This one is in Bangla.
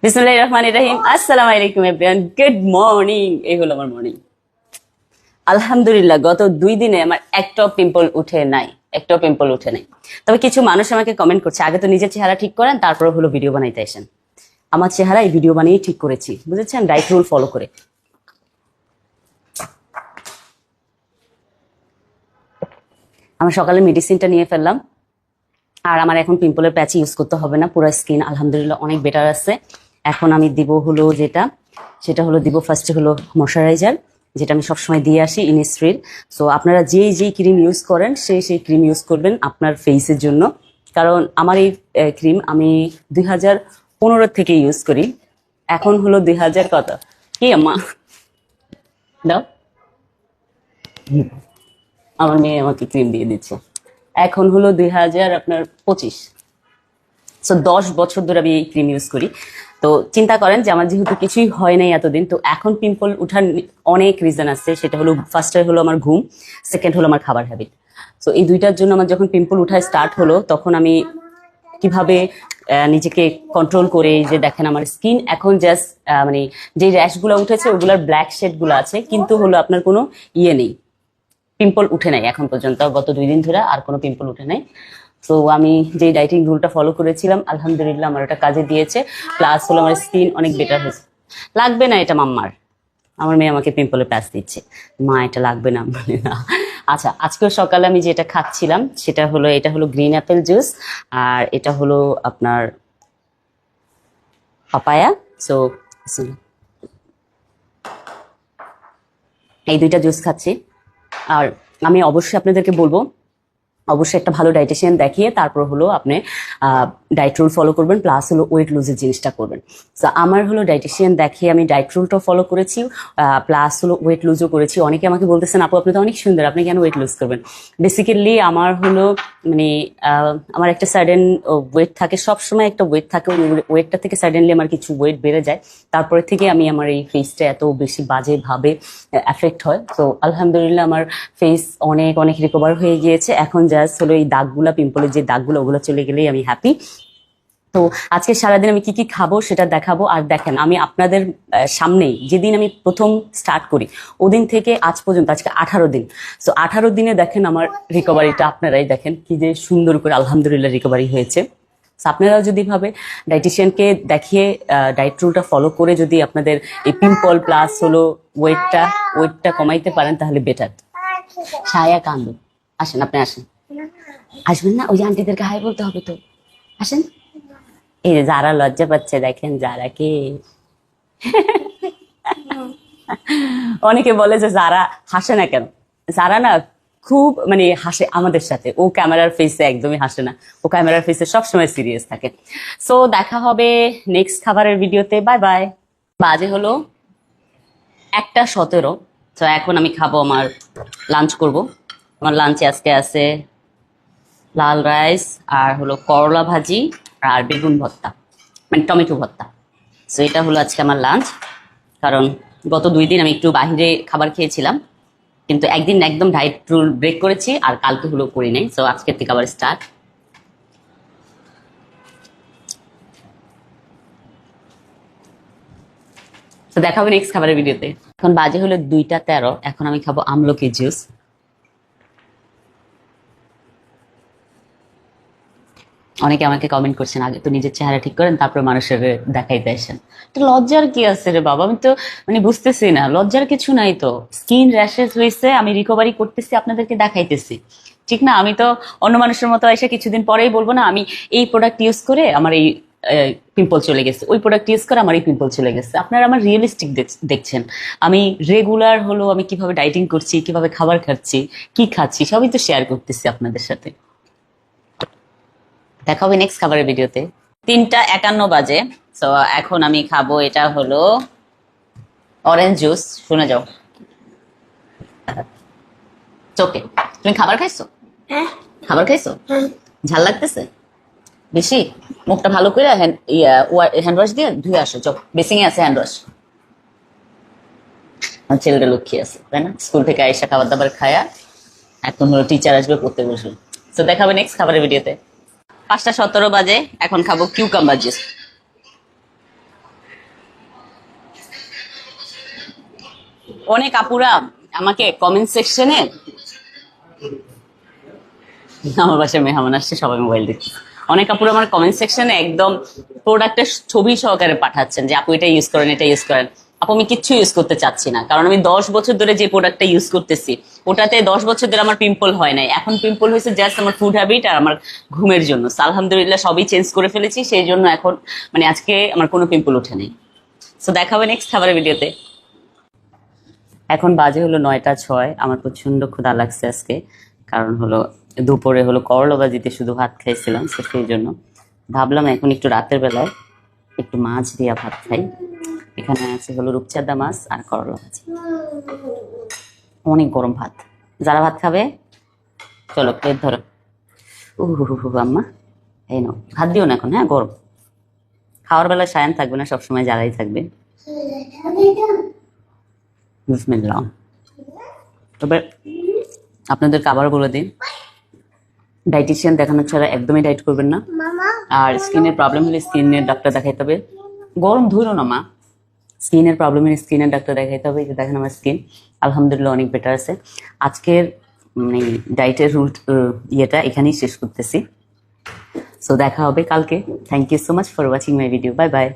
বিসমিল্লাহির রহমানির রহিম। আসসালামু আলাইকুম এভরিওয়ান, গুড মর্নিং। এই হলো আমার মর্নিং। আলহামদুলিল্লাহ গত 2 দিনে আমার একটাও পিম্পল উঠে নাই, তবে কিছু মানুষ আমাকে কমেন্ট করছে আগে তো নিজের চেহারা ঠিক করেন তারপরে হলো ভিডিও বানাইতে আসেন। আমার চেহারা এই ভিডিও বানিয়ে ঠিক করেছি, বুঝেছেন, ডায়েট রুল ফলো করে। আমার সকালে মেডিসিনটা নিয়ে ফেললাম, আর আমার এখন পিম্পলের প্যাচ ইউজ করতে হবে না, পুরো স্কিন আলহামদুলিল্লাহ অনেক বেটার আছে। এখন আমি দিব হলো সেটা হলো দিব ফার্স্টে হলো ময়শ্চারাইজার, যেটা আমি সবসময় দিয়ে আসি ইনিসফ্রির। সো আপনারা যেই ক্রিম ইউজ করেন সেই ক্রিম ইউজ করবেন আপনার ফেসের জন্য, কারণ আমার এই ক্রিম আমি 2015 থেকে ইউজ করি। এখন হলো 2000 কত কি আম্মা দাও, আমার মেয়ে আমাকে ক্রিম দিয়ে দিচ্ছে। এখন হলো 2025, সো 10 বছর ধরে আমি এই ক্রিম ইউজ করি। তো চিন্তা করেন যে আমার যেহেতু কিছুই হয় নাই এতদিন, তো এখন পিম্পল উঠার অনেক রিজন আছে। সেটা হলো ফার্স্টে হলো আমার ঘুম, সেকেন্ড হলো আমার খাবার হ্যাবিট। সো এই দুইটার জন্য আমার যখন পিম্পল উঠা স্টার্ট হলো তখন আমি কিভাবে নিজেকে কন্ট্রোল করে, যে দেখেন আমার স্কিন এখন জাস্ট মানে যে র্যাশ গুলো উঠেছে ওগুলার ব্ল্যাক শেড গুলো আছে, কিন্তু হলো আপনার কোনো ইয়ে নেই, পিম্পল উঠে নাই এখন পর্যন্ত। গত 2 দিন ধরে আর কোনো পিম্পল উঠে নাই। তো আমি যে ডাইটিং রুলটা ফলো করেছিলাম আলহামদুলিল্লাহ আমার ওটা কাজে দিয়েছে, প্লাস হলো আমার স্কিন অনেক বেটার হয়েছে। লাগবে না এটা মাম্মার, আমার মেয়ে আমাকে পিম্পলের প্যাচ দিচ্ছে, মা এটা লাগবে না মানে না। আচ্ছা, আজকে সকালে আমি যেটা খাচ্ছিলাম সেটা হলো, এটা হলো গ্রিন অ্যাপেল জুস, আর এটা হলো আপনার পাপায়া। সো এই দুইটা জুস খাচ্ছি। আর আমি অবশ্যই আপনাদেরকে বলবো, অবশ্যই একটা ভালো ডাইটিশিয়ান দেখিয়ে তারপর হলো আপনি ডায়েট রুল ফলো করবেন, প্লাস হলো ওয়েট লুজের জিনিসটা করবেন। তো আমার হলো ডাইটিশিয়ান দেখিয়ে আমি ডায়েট রুলটাও ফলো করেছি, প্লাস হলো ওয়েট লুজও করেছি। অনেকে আমাকে বলতেছেন আপু আপনি তো অনেক সুন্দর, আপনি কেন ওয়েট লুজ করবেন? বেসিক্যালি আমার হলো মানে আমার একটা সাডেন ওয়েট থাকে, সবসময় একটা ওয়েট থাকে, ওই ওয়েটটা থেকে সাডেনলি আমার কিছু ওয়েট বেড়ে যায়, তারপরে থেকে আমি আমার এই ফেসটা এত বেশি বাজেভাবে এফেক্ট হয়। তো আলহামদুলিল্লাহ আমার ফেস অনেক অনেক রিকভার হয়ে গিয়েছে। এখন জাস্ট হলো এই দাগগুলা, পিম্পলের যে দাগগুলো ওগুলো চলে গেলেই আমি হ্যাপি। তো আজকে সারাদিন আমি কি কি খাবো সেটা দেখাবো। আর দেখেন আমি আপনাদের সামনেই যেদিন আমি প্রথম স্টার্ট করি ওদিন থেকে আজ পর্যন্ত আজকে 18 দিন, সো 18 দিনে দেখেন আমার রিকভারিটা আপনারাই দেখেন কি যে সুন্দর করে আলহামদুলিল্লাহ রিকভারি হয়েছে। আপনারাও যদি ভাবে ডাইটিশিয়ানকে দেখিয়ে ডায়েট রুলটা ফলো করে যদি আপনাদের এই পিম্পল প্লাস হলো ওয়েটটা কমাইতে পারেন তাহলে বেটার। সায়া কান্দু, আসেন আপনি আসেন। আসবেন না? ওই যে আন্টিদেরকে হাই বলতে হবে তো, আসেন। এই যে যারা লজ্জা পাচ্ছে দেখেন, যারা কে অনেকে বলে যে যারা হাসে না কেন, যারা না খুব মানে হাসে আমাদের সাথে, ও ক্যামেরার ফেসে একদমই হাসে না, ও ক্যামেরার ফেসে সবসময় সিরিয়াস থাকে। সো দেখা হবে নেক্সট খাবারের ভিডিওতে, বাই বাই। বাজে হলো 1:17। তো এখন আমি খাবো, আমার লাঞ্চ করব। আমার লাঞ্চে আজকে আছে লাল রাইস আর হলো করলা ভাজি আর বেগুন ভর্তা, মানে টমেটো ভর্তা। সো এটা হলো আজকে আমার লাঞ্চ, কারণ গত 2 দিন আমি একটু বাহিরে খাবার খেয়েছিলাম, কিন্তু একদিন একদম ডায়েট রুল ব্রেক করেছি আর কালকে হলো করি নাই। সো আজকের থেকে আবার স্টার্ট। তো দেখা হবে নেক্সট খাবারের ভিডিওতে। এখন বাজে হলো 2:13, এখন আমি খাবো আমলকি জুস। অনেকে আমাকে কমেন্ট করছেন আগে তো নিজের চেহারা ঠিক করেন তারপর মানুষের দেখাইতে আসেন। তো লজ্জার কি আছে রে বাবা? আমি তো মানে বুঝতেছি না, লজ্জার কিছু নাই তো। স্কিন র্যাশেস হয়েছে, আমি রিকভারি করতেছি, আপনাদেরকে দেখাইতেছি, ঠিক না? আমি তো অন্য মানুষের মতো এসে কিছুদিন পরেই বলবো না আমি এই প্রোডাক্ট ইউজ করে আমার এই পিম্পল চলে গেছে, ওই প্রোডাক্ট ইউজ করে আমার এই পিম্পল চলে গেছে। আপনারা আমার রিয়েলিস্টিক দেখছেন, আমি রেগুলার হলো আমি কিভাবে ডাইটিং করছি, কিভাবে খাবার খাচ্ছি, কি খাচ্ছি, সবই তো শেয়ার করতেছি আপনাদের সাথে। দেখা হবে নেক্সট খাবারের ভিডিওতে। 3:51 বাজে। তো এখন আমি খাবো, এটা হলো অরেঞ্জ জুস। শুনে যাও, ওকে। তুমি খাবার খাইছো? খাবার খাইছো? ঝাল লাগতেছে বেশি? মুখটা ভালো করে হ্যান্ড ওয়াশ দিয়ে ধুয়ে আসো, চোখ বেসিং এ আছে হ্যান্ড ওয়াশ। আমার ছেলেটা লক্ষ্মী আছে তাই না, স্কুল থেকে আইসা খাবার দাবার খায়া এখন হলো টিচার আসবে পড়তে বসবে। তো দেখা হবে নেক্সট খাবারের ভিডিওতে। 5:17 বাজে, এখন খাবো কিউকাম্বার জুস। অনেক আপুরা আমাকে কমেন্ট সেকশনে, আমার বাসায় মেহমান আসছে, সবাই মোবাইল দেখছে, অনেক আপুরা আমার কমেন্ট সেকশনে একদম প্রোডাক্টের ছবি সহকারে পাঠাচ্ছেন যে আপু এটা ইউজ করেন, এটা ইউজ করেন। আপু আমি কিচ্ছু ইউজ করতে চাচ্ছি না, কারণ আমি 10 বছর ধরে যে প্রোডাক্টটা ইউজ করতেছি ওটাতে 10 বছর ধরে আমার পিম্পল হয় নাই। এখন পিম্পল হয়েছে জাস্ট আমার ফুড হ্যাবিট আর আমার ঘুমের জন্য। So, আলহামদুলিল্লাহ সবই চেঞ্জ করে ফেলেছি, সেই জন্য এখন মানে আজকে আমার কোনো পিম্পল ওঠে নাই। সো দেখা হবে নেক্সট খাবারের ভিডিওতে। এখন বাজে হলো 9টা 6। আমার প্রচন্ড ক্ষুধা লাগছে আজকে, কারণ হলো দুপুরে হলো করলা ভাজিতে শুধু ভাত খাইছিলাম, তো সেই জন্য ভাবলাম এখন একটু রাতের বেলায় একটু মাছ দিয়া ভাত খাই। এখানে আছে হলো রূপচাঁদা মাছ আর করলা ভাজি, অনেক গরম ভাত। যারা ভাত খাবে চলো প্লেট ধরো। আম্মা এই নাও, ভাত দিও না এখন, হ্যাঁ গরম। খাওয়ার বেলায় সায়ান থাকবে না, সবসময় যারাই থাকবে। বিসমিল্লাহ। তবে আপনাদেরকে আবার বলে দিন, ডাইটিশিয়ান দেখানো ছাড়া একদমই ডাইট করবেন না। আর স্কিনের প্রবলেম হলে স্কিনের ডাক্তার দেখাইতে হবে। গরম ধুলো না মা, স্কিনের প্রবলেম হলে স্কিনের ডাক্তার দেখাইতে হবে। এই যে দেখেন আমার স্কিন আলহামদুলিল্লাহ অনেক বেটার আছে। আজকের মানে ডাইটের রুল ইয়েটা এখানেই শেষ করতেছি। সো দেখা হবে কালকে। Thank you so much for watching my video. Bye by.